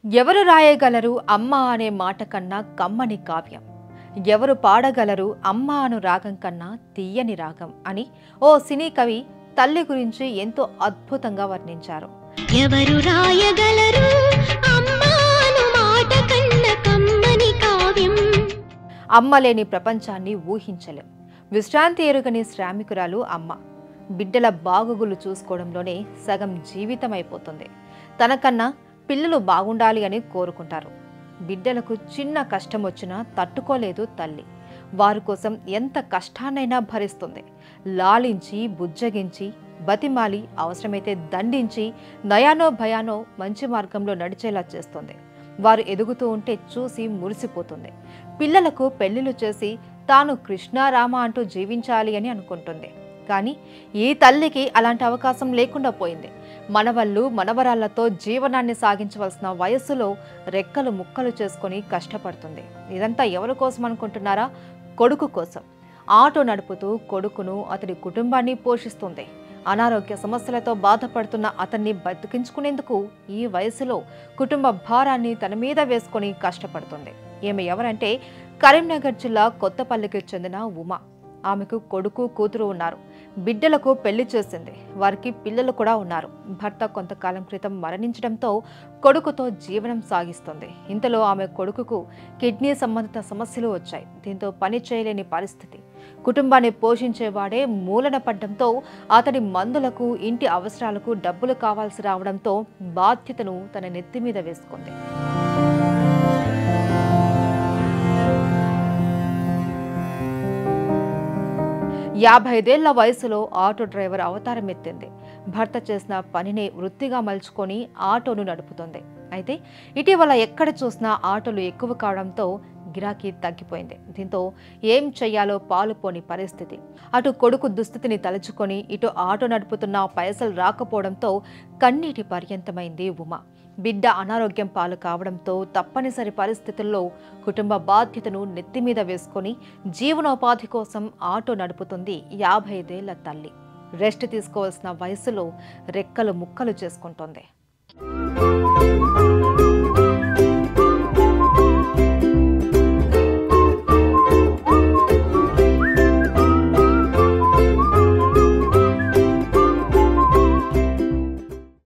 ఎవరు రాయగలరు అమ్మ అనే మాట కన్నా కమ్మని కావ్యం, ఎవరు పాడగలరు అమ్మ అను రాగం కన్నా తీయని రాగం అని ఓ సినీ కవి తల్లి గురించి ఎంతో అద్భుతంగా వర్ణించారు. ఎవరు రాయగలరు అమ్మ అను మాట కన్నా కమ్మని కావ్యం. అమ్మ లేని ప్రపంచాన్ని ఊహించలేం. విశ్రాంతి ఎరుగని శ్రామికురాలు అమ్మ. బిడ్డల బాగుగులు చూసుకోవడంలోనే సగం జీవితం అయిపోతుంది. తనకన్నా పిల్లలు బాగుండాలి అని కోరుకుంటారు. బిడ్డలకు చిన్న కష్టం వచ్చినా తట్టుకోలేదు తల్లి. వారి కోసం ఎంత కష్టాన్నైనా భరిస్తుంది. లాలించి బుజ్జగించి బతిమాలి అవసరమైతే దండించి నయానో భయానో మంచి మార్గంలో నడిచేలా చేస్తుంది. వారు ఎదుగుతూ ఉంటే చూసి మురిసిపోతుంది. పిల్లలకు పెళ్లిళ్ళు చేసి తాను కృష్ణారామ అంటూ జీవించాలి అని అనుకుంటుంది. కానీ ఈ తల్లికి అలాంటి అవకాశం లేకుండా పోయింది. మనవళ్ళు మనవరాళ్లతో జీవనాన్ని సాగించవలసిన వయస్సులో రెక్కలు ముక్కలు చేసుకొని కష్టపడుతుంది. ఇదంతా ఎవరి కోసం అనుకుంటున్నారా? కొడుకు కోసం. ఆటో నడుపుతూ కొడుకును అతడి కుటుంబాన్ని పోషిస్తుంది. అనారోగ్య సమస్యలతో బాధపడుతున్న అతన్ని బతికించుకునేందుకు ఈ వయసులో కుటుంబ భారాన్ని తన మీద వేసుకొని కష్టపడుతుంది. ఈమె ఎవరంటే కరీంనగర్ జిల్లా కొత్తపల్లికి చెందిన ఉమా. ఆమెకు కొడుకు కూతురు ఉన్నారు. బిడ్డలకు పెళ్లి చేసింది. వారికి పిల్లలు కూడా ఉన్నారు. భర్త కొంతకాలం క్రితం మరణించడంతో కొడుకుతో జీవనం సాగిస్తుంది. ఇంతలో ఆమె కొడుకుకు కిడ్నీ సంబంధిత సమస్యలు వచ్చాయి. దీంతో పని చేయలేని పరిస్థితి. కుటుంబాన్ని పోషించేవాడే మూలన పడ్డంతో అతడి మందులకు ఇంటి అవసరాలకు డబ్బులు కావాల్సి రావడంతో బాధ్యతను తన నెత్తి మీద వేసుకుంది. యాభై 55 వయసులో ఆటో డ్రైవర్ అవతారం ఎత్తింది. భర్త చేసిన పనిని వృత్తిగా మలుచుకొని ఆటోను నడుపుతుంది. అయితే ఇటీవల ఎక్కడ చూసినా ఆటోలు ఎక్కువ కావడంతో గిరాకీ తగ్గిపోయింది. దీంతో ఏం చెయ్యాలో పాలుపోని పరిస్థితి. అటు కొడుకు దుస్థితిని తలుచుకొని ఇటు ఆటో నడుపుతున్న పైసలు రాకపోవడంతో కన్నీటి పర్యంతమైంది ఉమా. బిడ్డ అనారోగ్యం పాలు కావడంతో తప్పనిసరి పరిస్థితుల్లో కుటుంబ బాధ్యతను నెత్తిమీద వేసుకొని జీవనోపాధి కోసం ఆటో నడుపుతుంది 55 ఏళ్ల తల్లి. రెస్ట్ తీసుకోవాల్సిన వయసులో రెక్కలు ముక్కలు చేసుకుంటోంది.